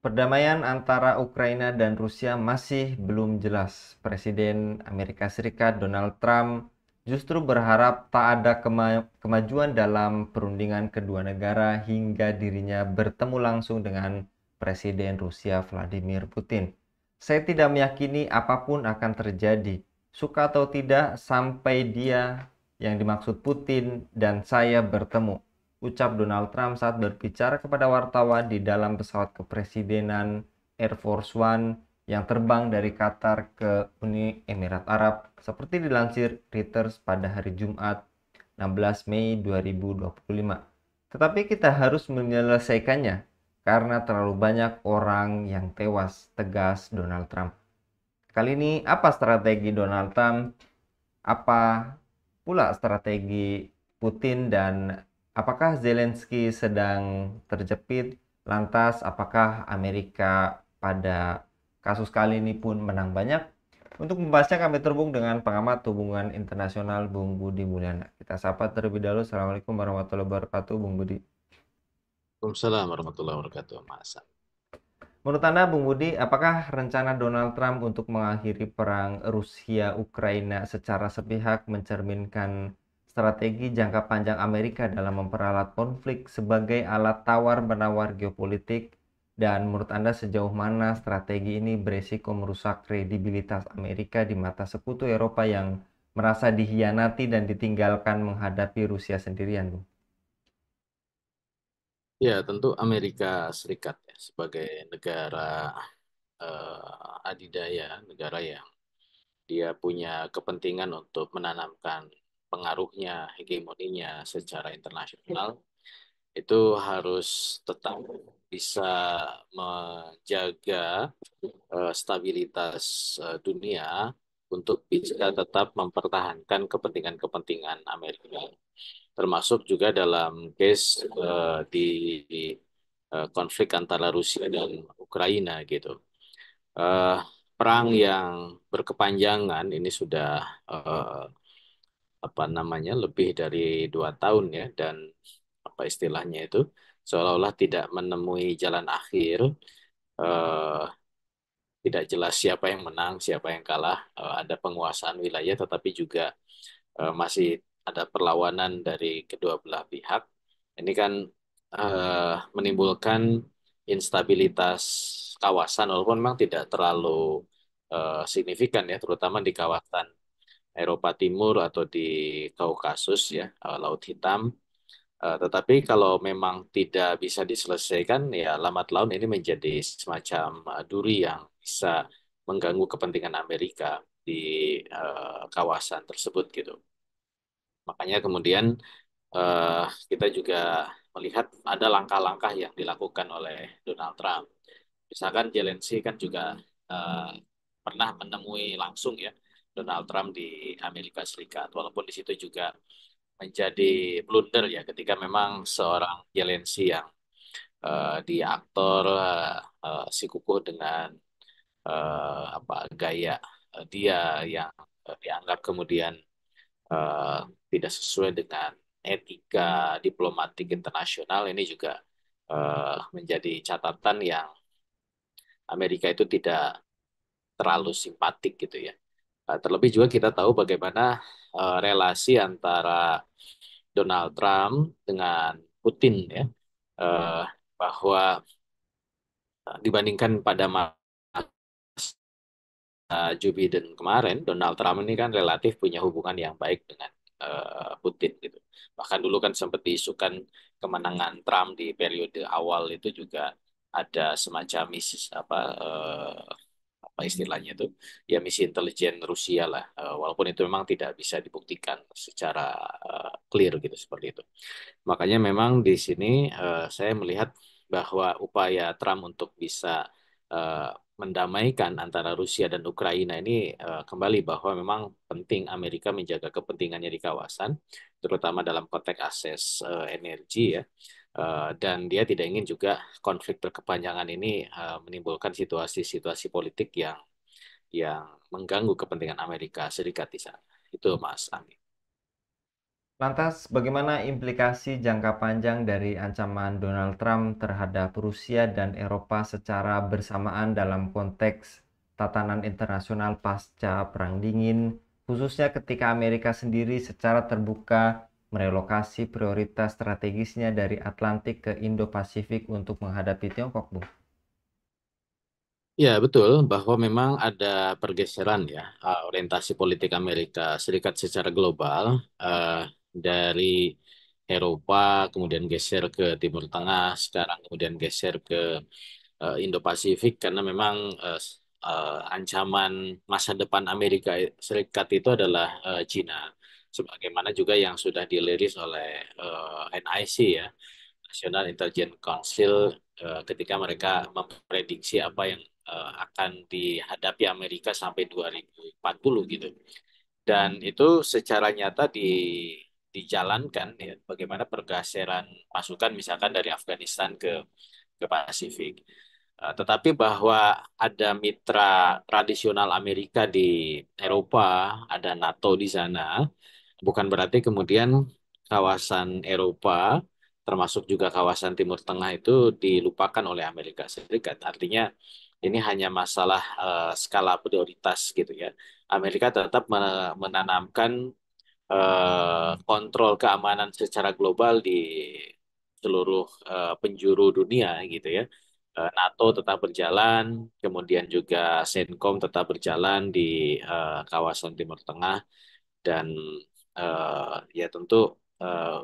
Perdamaian antara Ukraina dan Rusia masih belum jelas. Presiden Amerika Serikat Donald Trump justru berharap tak ada kemajuan dalam perundingan kedua negara hingga dirinya bertemu langsung dengan Presiden Rusia Vladimir Putin. Saya tidak meyakini apapun akan terjadi, suka atau tidak, sampai dia yang dimaksud Putin dan saya bertemu, ucap Donald Trump saat berbicara kepada wartawan di dalam pesawat kepresidenan Air Force One yang terbang dari Qatar ke Uni Emirat Arab, seperti dilansir Reuters pada hari Jumat 16 Mei 2025. Tetapi kita harus menyelesaikannya karena terlalu banyak orang yang tewas, tegas Donald Trump. Kali ini apa strategi Donald Trump? Apa pula strategi Putin, dan apakah Zelensky sedang terjepit? Lantas apakah Amerika pada kasus kali ini pun menang banyak? Untuk membahasnya kami terhubung dengan pengamat hubungan internasional Bung Budi Mulyana. Kita sapa terlebih dahulu. Assalamualaikum warahmatullahi wabarakatuh, Bung Budi. Waalaikumsalam warahmatullahi wabarakatuh, Mas. Menurut Anda, Bung Budi, apakah rencana Donald Trump untuk mengakhiri perang Rusia-Ukraina secara sepihak mencerminkan strategi jangka panjang Amerika dalam memperalat konflik sebagai alat tawar-menawar geopolitik? Dan menurut Anda, sejauh mana strategi ini beresiko merusak kredibilitas Amerika di mata sekutu Eropa yang merasa dihianati dan ditinggalkan menghadapi Rusia sendirian, Bung? Ya, tentu Amerika Serikat ya, sebagai negara adidaya, negara yang dia punya kepentingan untuk menanamkan pengaruhnya, hegemoninya secara internasional, itu harus tetap bisa menjaga stabilitas dunia untuk bisa tetap mempertahankan kepentingan-kepentingan Amerika, termasuk juga dalam case di konflik antara Rusia dan Ukraina gitu. Eh, Perang yang berkepanjangan ini sudah eh, apa namanya lebih dari 2 tahun ya, dan apa istilahnya itu seolah-olah tidak menemui jalan akhir. eh, Tidak jelas siapa yang menang, siapa yang kalah. Ada penguasaan wilayah, tetapi juga masih ada perlawanan dari kedua belah pihak. Ini kan menimbulkan instabilitas kawasan, walaupun memang tidak terlalu signifikan ya, terutama di kawasan Eropa Timur atau di Kaukasus ya, Laut Hitam. Tetapi kalau memang tidak bisa diselesaikan, ya lambat laun ini menjadi semacam duri yang bisa mengganggu kepentingan Amerika di kawasan tersebut gitu. Makanya kemudian eh, kita juga melihat ada langkah-langkah yang dilakukan oleh Donald Trump. Misalkan Zelensky kan juga eh, pernah menemui langsung ya Donald Trump di Amerika Serikat, walaupun di situ juga menjadi blunder ya ketika memang seorang Zelensky yang di aktor sikukuh dengan apa gaya dia yang dianggap kemudian eh, tidak sesuai dengan etika diplomatik internasional, ini juga menjadi catatan yang Amerika itu tidak terlalu simpatik gitu ya. Terlebih juga kita tahu bagaimana relasi antara Donald Trump dengan Putin ya, eh, bahwa dibandingkan pada masa Joe Biden kemarin, Donald Trump ini kan relatif punya hubungan yang baik dengan Putin gitu. Bahkan dulu kan sempat diisukan kemenangan Trump di periode awal itu juga ada semacam misi apa istilahnya itu ya, misi intelijen Rusia lah. Walaupun itu memang tidak bisa dibuktikan secara clear gitu seperti itu. Makanya memang di sini saya melihat bahwa upaya Trump untuk bisa eh, mendamaikan antara Rusia dan Ukraina ini kembali bahwa memang penting Amerika menjaga kepentingannya di kawasan, terutama dalam konteks akses energi ya. Dan dia tidak ingin juga konflik berkepanjangan ini menimbulkan situasi-situasi politik yang mengganggu kepentingan Amerika Serikat di sana. Itu Mas Ami. Lantas, bagaimana implikasi jangka panjang dari ancaman Donald Trump terhadap Rusia dan Eropa secara bersamaan dalam konteks tatanan internasional pasca Perang Dingin, khususnya ketika Amerika sendiri secara terbuka merelokasi prioritas strategisnya dari Atlantik ke Indo-Pasifik untuk menghadapi Tiongkok, Bung? Ya, betul bahwa memang ada pergeseran ya orientasi politik Amerika Serikat secara global eh, dari Eropa kemudian geser ke Timur Tengah, sekarang kemudian geser ke Indo-Pasifik karena memang ancaman masa depan Amerika Serikat itu adalah Cina. Sebagaimana juga yang sudah diliris oleh NIC ya, National Intelligence Council ketika mereka memprediksi apa yang akan dihadapi Amerika sampai 2040 gitu. Dan itu secara nyata dijalankan ya, bagaimana pergeseran pasukan misalkan dari Afghanistan ke Pasifik. Tetapi bahwa ada mitra tradisional Amerika di Eropa, ada NATO di sana, bukan berarti kemudian kawasan Eropa, termasuk juga kawasan Timur Tengah itu dilupakan oleh Amerika Serikat. Artinya ini hanya masalah skala prioritas gitu ya. Amerika tetap menanamkan kontrol keamanan secara global di seluruh penjuru dunia gitu ya. NATO tetap berjalan, kemudian juga CENTCOM tetap berjalan di kawasan Timur Tengah dan ya tentu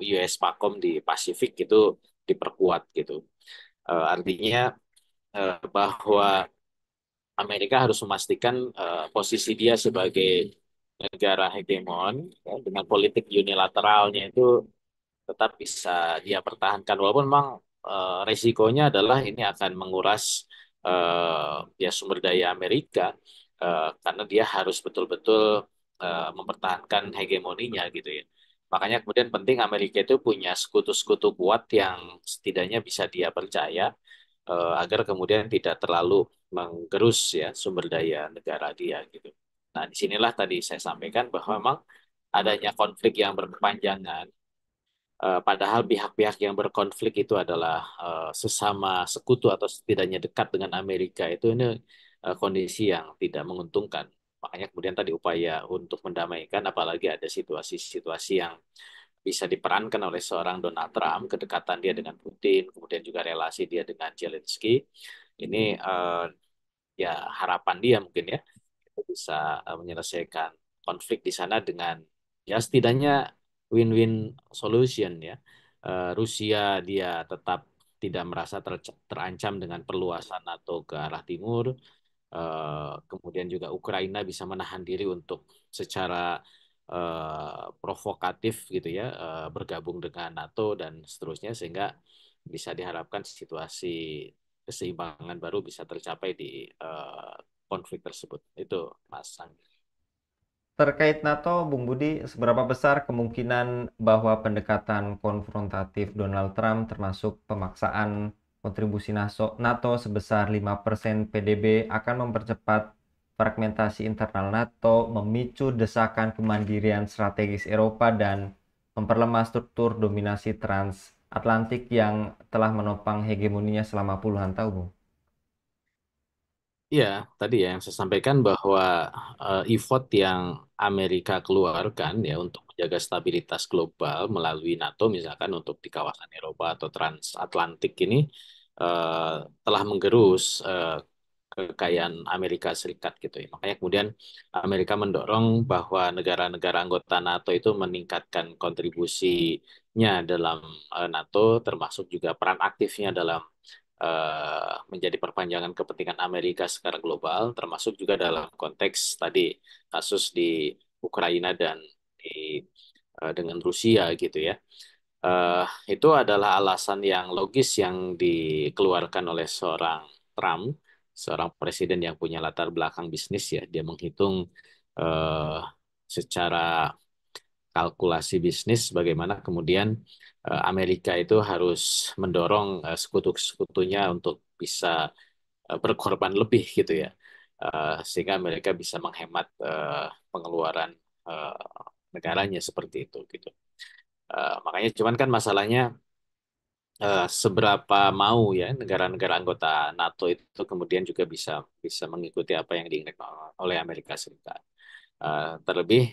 US PACOM di Pasifik itu diperkuat gitu. Artinya bahwa Amerika harus memastikan posisi dia sebagai negara hegemon ya, dengan politik unilateralnya itu tetap bisa dia pertahankan walaupun memang resikonya adalah ini akan menguras ya sumber daya Amerika karena dia harus betul-betul mempertahankan hegemoninya gitu ya. Makanya kemudian penting Amerika itu punya sekutu-sekutu kuat yang setidaknya bisa dia percaya agar kemudian tidak terlalu menggerus ya sumber daya negara dia gitu. Nah, disinilah tadi saya sampaikan bahwa memang adanya konflik yang berkepanjangan padahal pihak-pihak yang berkonflik itu adalah sesama sekutu atau setidaknya dekat dengan Amerika itu ini kondisi yang tidak menguntungkan. Makanya kemudian tadi upaya untuk mendamaikan, apalagi ada situasi-situasi yang bisa diperankan oleh seorang Donald Trump, kedekatan dia dengan Putin, kemudian juga relasi dia dengan Zelensky, ini ya harapan dia mungkin ya bisa menyelesaikan konflik di sana dengan ya setidaknya win-win solution ya. Rusia dia tetap tidak merasa terancam dengan perluasan NATO ke arah timur. Kemudian juga Ukraina bisa menahan diri untuk secara provokatif gitu ya bergabung dengan NATO dan seterusnya sehingga bisa diharapkan situasi keseimbangan baru bisa tercapai di konflik tersebut. Itu Mas Anggi. Terkait NATO, Bung Budi, seberapa besar kemungkinan bahwa pendekatan konfrontatif Donald Trump termasuk pemaksaan kontribusi NATO sebesar 5% PDB akan mempercepat fragmentasi internal NATO, memicu desakan kemandirian strategis Eropa, dan memperlemah struktur dominasi transatlantik yang telah menopang hegemoninya selama puluhan tahun, Bung? Iya, tadi ya yang saya sampaikan bahwa effort yang Amerika keluarkan ya untuk menjaga stabilitas global melalui NATO misalkan untuk di kawasan Eropa atau transatlantik ini eh, telah menggerus kekayaan Amerika Serikat gitu ya. Makanya kemudian Amerika mendorong bahwa negara-negara anggota NATO itu meningkatkan kontribusinya dalam NATO termasuk juga peran aktifnya dalam menjadi perpanjangan kepentingan Amerika secara global, termasuk juga dalam konteks tadi kasus di Ukraina dan di, dengan Rusia gitu ya. Eh, itu adalah alasan yang logis yang dikeluarkan oleh seorang Trump, seorang presiden yang punya latar belakang bisnis ya. Dia menghitung eh, secara kalkulasi bisnis bagaimana kemudian Amerika itu harus mendorong sekutu-sekutunya untuk bisa berkorban lebih gitu ya. Sehingga mereka bisa menghemat pengeluaran eh, negaranya seperti itu gitu. Makanya cuman kan masalahnya seberapa mau ya negara-negara anggota NATO itu kemudian juga bisa bisa mengikuti apa yang diinginkan oleh Amerika Serikat. Terlebih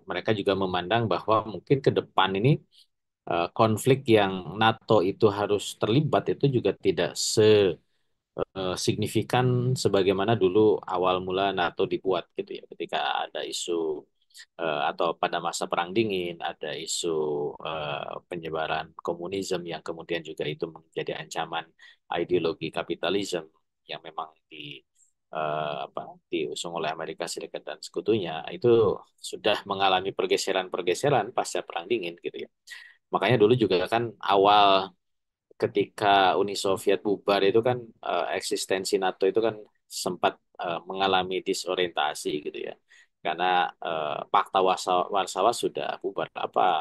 mereka juga memandang bahwa mungkin ke depan ini konflik yang NATO itu harus terlibat itu juga tidak signifikan sebagaimana dulu awal mula NATO dibuat gitu ya. Ketika ada isu atau pada masa Perang Dingin ada isu penyebaran komunisme yang kemudian juga itu menjadi ancaman ideologi kapitalisme yang memang diusung oleh Amerika Serikat dan sekutunya itu sudah mengalami pergeseran-pergeseran pasca Perang Dingin gitu ya. Makanya dulu juga kan awal ketika Uni Soviet bubar itu kan eksistensi NATO itu kan sempat mengalami disorientasi gitu ya. Karena Pakta Warsawa sudah bubar, apa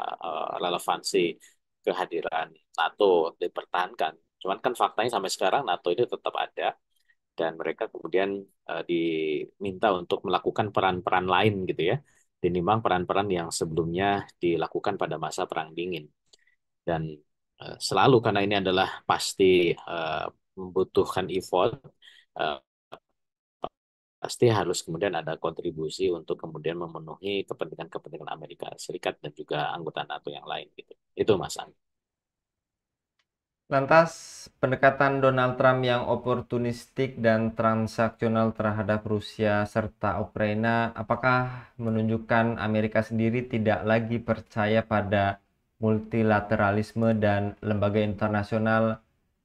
relevansi kehadiran NATO dipertahankan. Cuman kan faktanya sampai sekarang NATO itu tetap ada dan mereka kemudian diminta untuk melakukan peran-peran lain gitu ya, dinimbang peran-peran yang sebelumnya dilakukan pada masa Perang Dingin. Dan selalu karena ini adalah pasti eh, membutuhkan effort, eh, pasti harus kemudian ada kontribusi untuk kemudian memenuhi kepentingan-kepentingan Amerika Serikat dan juga anggota NATO yang lain gitu. Itu Mas Andi. Lantas, pendekatan Donald Trump yang oportunistik dan transaksional terhadap Rusia serta Ukraina, apakah menunjukkan Amerika sendiri tidak lagi percaya pada multilateralisme dan lembaga internasional,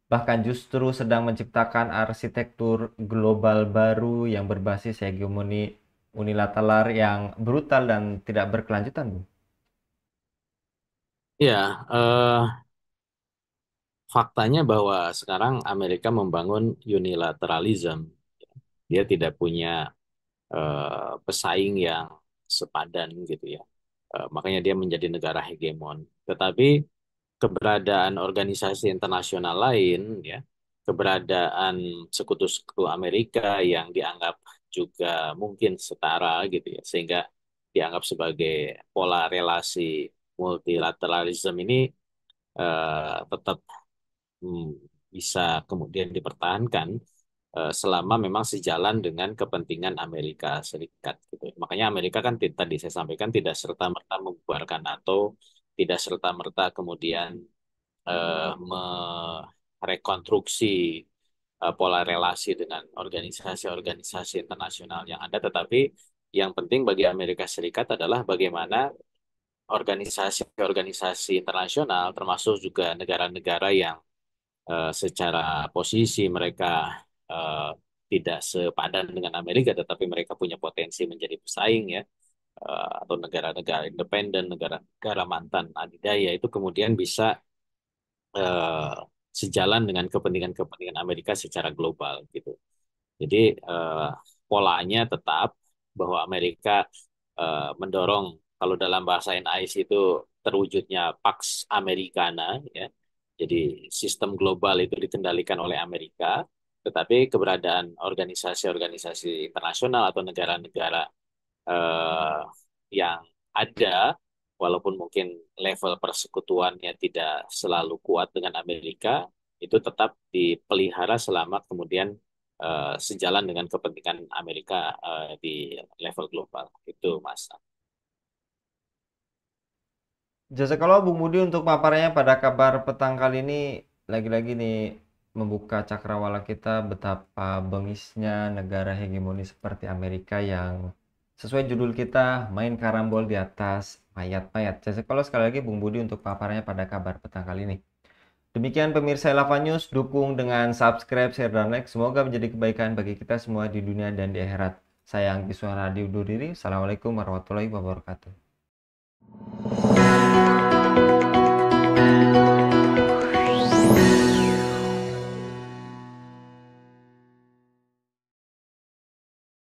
bahkan justru sedang menciptakan arsitektur global baru yang berbasis hegemoni unilateral yang brutal dan tidak berkelanjutan, Bu? Ya, faktanya bahwa sekarang Amerika membangun unilateralism. Dia tidak punya pesaing yang sepadan gitu ya. Makanya dia menjadi negara hegemon. Tetapi keberadaan organisasi internasional lain, ya, keberadaan sekutu-sekutu Amerika yang dianggap juga mungkin setara gitu ya, sehingga dianggap sebagai pola relasi multilateralisme ini tetap hmm, bisa kemudian dipertahankan selama memang sejalan dengan kepentingan Amerika Serikat gitu. Makanya Amerika kan tadi saya sampaikan tidak serta-merta membubarkan NATO, tidak serta-merta kemudian merekonstruksi pola relasi dengan organisasi-organisasi internasional yang ada, tetapi yang penting bagi Amerika Serikat adalah bagaimana organisasi-organisasi internasional, termasuk juga negara-negara yang secara posisi mereka eh, tidak sepadan dengan Amerika, tetapi mereka punya potensi menjadi pesaing ya, atau negara-negara independen, negara-negara mantan adidaya itu kemudian bisa eh, sejalan dengan kepentingan-kepentingan Amerika secara global gitu. Jadi polanya tetap bahwa Amerika mendorong kalau dalam bahasa NIC itu terwujudnya Pax Americana ya. Jadi sistem global itu dikendalikan oleh Amerika, tetapi keberadaan organisasi-organisasi internasional atau negara-negara eh, yang ada, walaupun mungkin level persekutuannya tidak selalu kuat dengan Amerika, itu tetap dipelihara selama kemudian sejalan dengan kepentingan Amerika di level global. Itu, Mas. Jazakallah Bung Budi untuk paparnya pada kabar petang kali ini. Lagi-lagi nih membuka cakrawala kita betapa bengisnya negara hegemoni seperti Amerika yang sesuai judul kita main karambol di atas mayat-mayat. Jazakallah sekali lagi Bung Budi untuk paparnya pada kabar petang kali ini. Demikian pemirsa Elava News, dukung dengan subscribe, share, dan like. Semoga menjadi kebaikan bagi kita semua di dunia dan di akhirat. Saya Anggi Suara undur diri. Assalamualaikum warahmatullahi wabarakatuh.